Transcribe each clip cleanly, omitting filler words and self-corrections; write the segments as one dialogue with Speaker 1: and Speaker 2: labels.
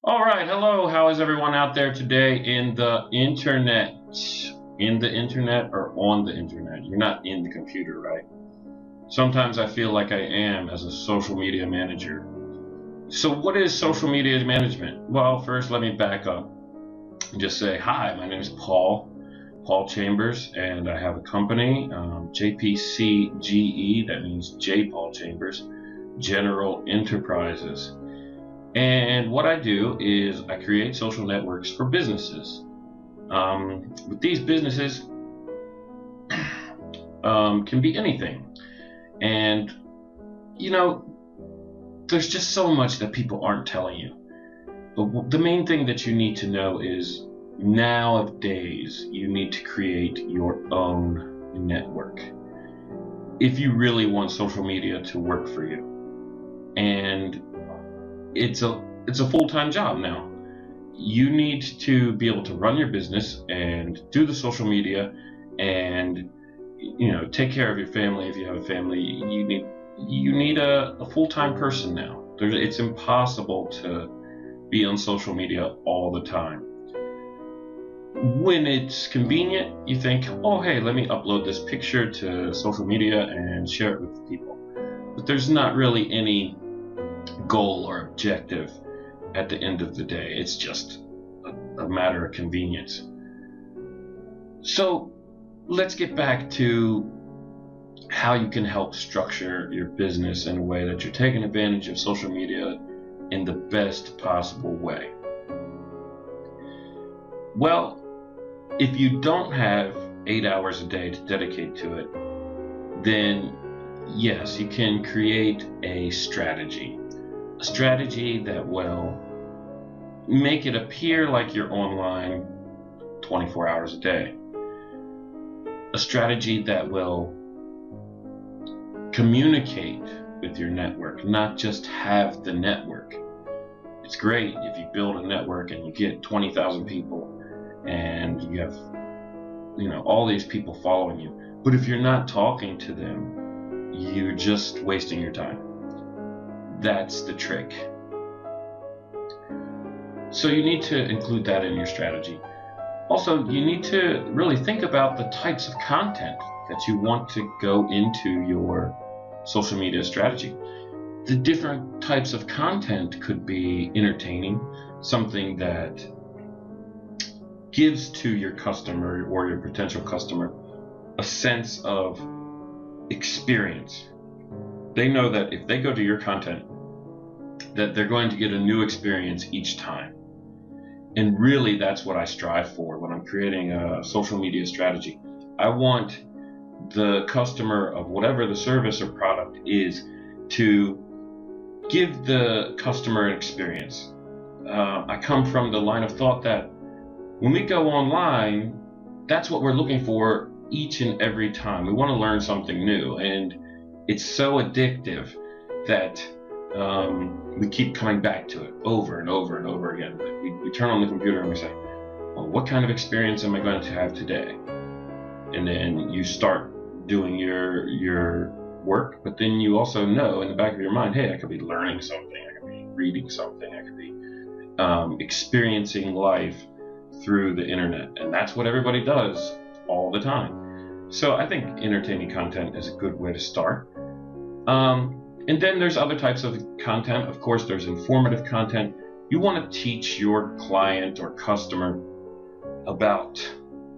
Speaker 1: All right, hello. How is everyone out there today in the internet? In the internet or on the internet? You're not in the computer, right? Sometimes I feel like I am as a social media manager. So, what is social media management? Well, first, let me back up and just say hi. My name is Paul Chambers, and I have a company, JPCGE, that means J. Paul Chambers, General Enterprises. And what I do is I create social networks for businesses. With these businesses, can be anything. And, you know, there's just so much that people aren't telling you. But the main thing that you need to know is nowadays, you need to create your own network if you really want social media to work for you. And it's a full-time job now. You need to be able to run your business and do the social media and take care of your family if you have a family. You need a full-time person now. It's impossible to be on social media all the time. When it's convenient, you think, oh hey, let me upload this picture to social media and share it with people. But there's not really any goal or objective at the end of the day. It's just a matter of convenience. So let's get back to how you can help structure your business in a way that you're taking advantage of social media in the best possible way. Well, if you don't have 8 hours a day to dedicate to it, then yes, you can create a strategy that will make it appear like you're online 24 hours a day. A strategy that will communicate with your network, not just have the network. It's great if you build a network and you get 20,000 people and you have all these people following you. But if you're not talking to them, you're just wasting your time. That's the trick. So you need to include that in your strategy. Also, you need to really think about the types of content that you want to go into your social media strategy. The different types of content could be entertaining, something that gives to your customer or your potential customer a sense of experience. They know that if they go to your content, that they're going to get a new experience each time. And really, that's what I strive for when I'm creating a social media strategy. I want the customer of whatever the service or product is to give the customer an experience. I come from the line of thought that when we go online, that's what we're looking for each and every time. We want to learn something new, and it's so addictive that we keep coming back to it over and over and over again. We turn on the computer and we say, well, what kind of experience am I going to have today? And then you start doing your work, but then you also know in the back of your mind, hey, I could be learning something, I could be reading something, I could be experiencing life through the internet. And that's what everybody does all the time. So I think entertaining content is a good way to start. And then there's other types of content. Of course, there's informative content. You want to teach your client or customer about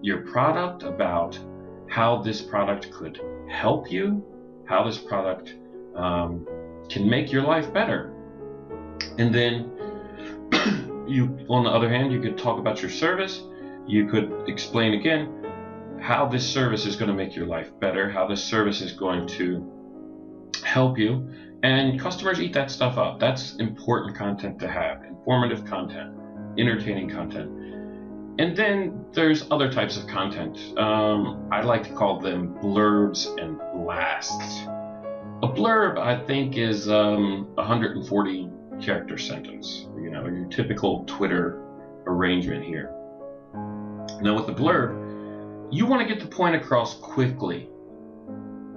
Speaker 1: your product, about how this product could help you, how this product can make your life better. And then on the other hand, you could talk about your service. You could explain again how this service is going to make your life better, how this service is going to help you, and customers eat that stuff up. That's important content to have. Informative content, entertaining content. And then there's other types of content. I like to call them blurbs and blasts. A blurb, I think, is 140 character sentence, your typical Twitter arrangement here. Now with the blurb, you want to get the point across quickly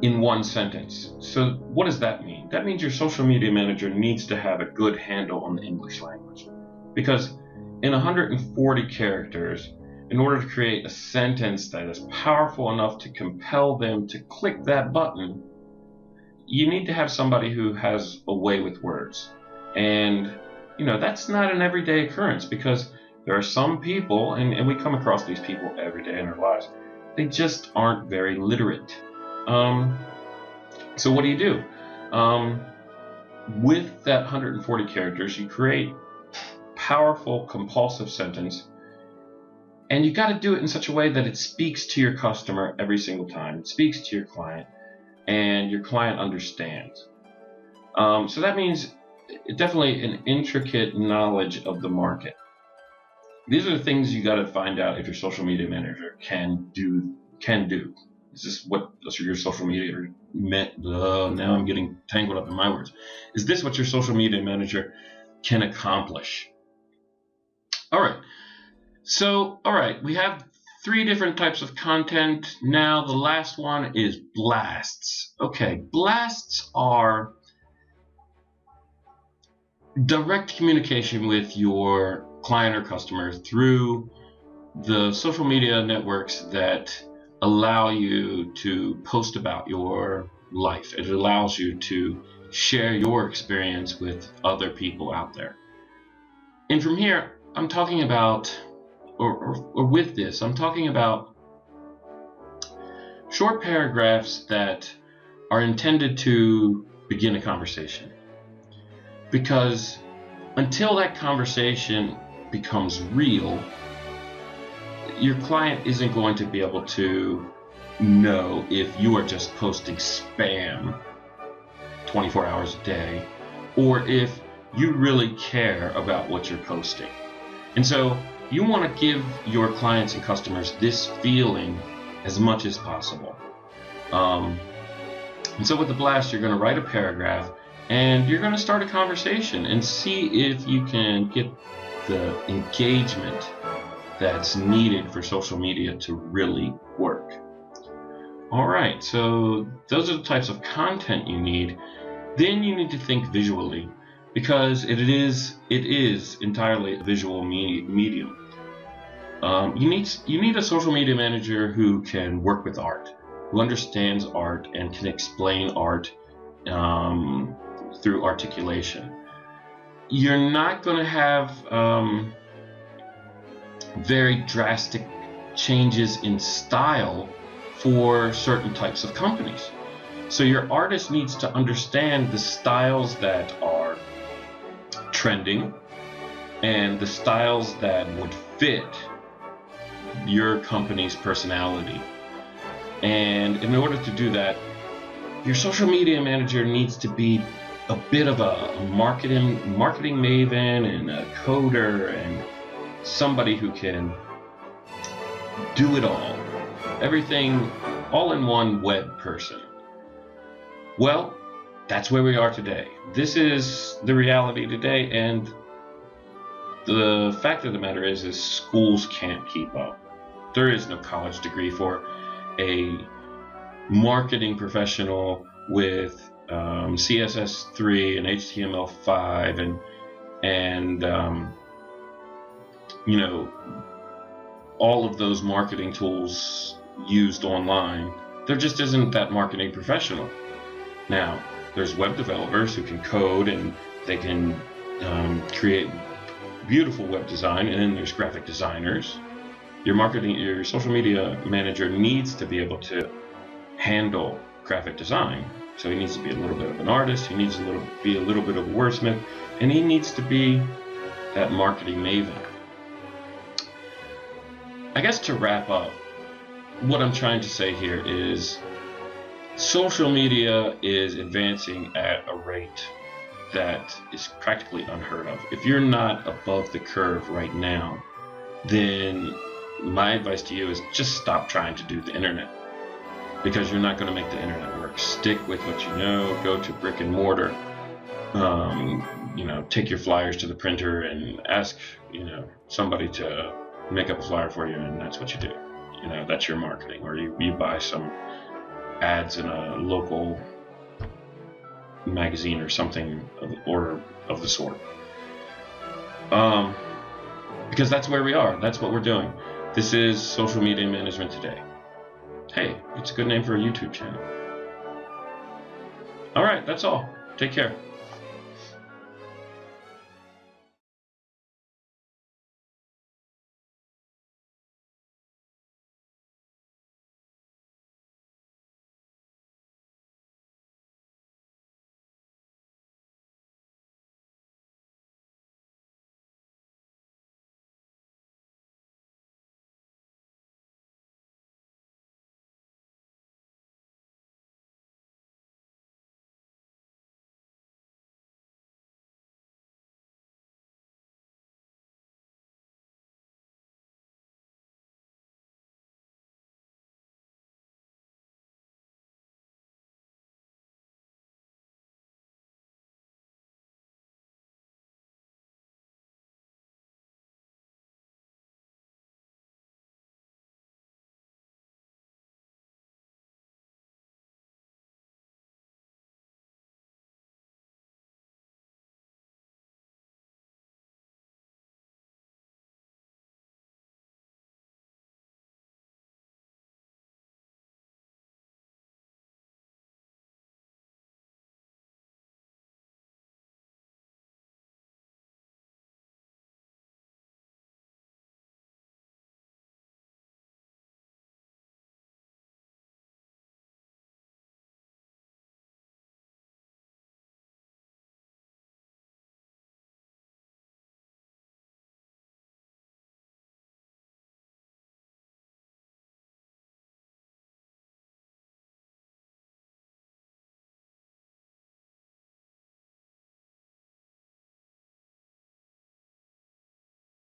Speaker 1: in one sentence. So what does that mean? That means your social media manager needs to have a good handle on the English language. Because in 140 characters, in order to create a sentence that is powerful enough to compel them to click that button, you need to have somebody who has a way with words. And that's not an everyday occurrence, because there are some people, and we come across these people every day in our lives, they just aren't very literate. So what do? With that 140 characters, you create powerful, compulsive sentence, and you got to do it in such a way that it speaks to your customer every single time. It speaks to your client, and your client understands. So that means definitely an intricate knowledge of the market. These are the things you got to find out if your social media manager can do. Is this what your social media meant? Now I'm getting tangled up in my words. Is this what your social media manager can accomplish? All right, we have 3 different types of content. Now the last one is blasts. Okay, blasts are direct communication with your client or customer through the social media networks that allow you to post about your life. It allows you to share your experience with other people out there. And from here, I'm talking about, or with this, I'm talking about short paragraphs that are intended to begin a conversation. Because until that conversation becomes real, your client isn't going to be able to know if you are just posting spam 24 hours a day, or if you really care about what you're posting. And so you want to give your clients and customers this feeling as much as possible. And so with the blast, you're going to write a paragraph, and you're going to start a conversation and see if you can get the engagement that's needed for social media to really work. All right, so those are the types of content you need. Then you need to think visually, because it is entirely a visual medium. You need a social media manager who can work with art, who understands art and can explain art through articulation. You're not going to have very drastic changes in style for certain types of companies. So your artist needs to understand the styles that are trending and the styles that would fit your company's personality. And in order to do that, your social media manager needs to be a bit of a marketing maven and a coder and somebody who can do it all. Everything all in one web person. Well, that's where we are today. This is the reality today, and the fact of the matter is schools can't keep up. There is no college degree for a marketing professional with CSS3 and HTML5 and all of those marketing tools used online. There just isn't that marketing professional. Now, there's web developers who can code and they can create beautiful web design, and then there's graphic designers. Your social media manager needs to be able to handle graphic design. So he needs to be a little bit of an artist, he needs to be a little bit of a wordsmith, and he needs to be that marketing maven. I guess to wrap up, what I'm trying to say here is social media is advancing at a rate that is practically unheard of. If you're not above the curve right now, then my advice to you is just stop trying to do the internet, because you're not going to make the internet work. Stick with what you know. Go to brick and mortar. Take your flyers to the printer and ask somebody to make up a flyer for you, and that's what you do. That's your marketing. Or you buy some ads in a local magazine or something of the sort. because that's where we are. That's what we're doing. This is Social Media Management Today. Hey, it's a good name for a YouTube channel. All right, that's all. Take care.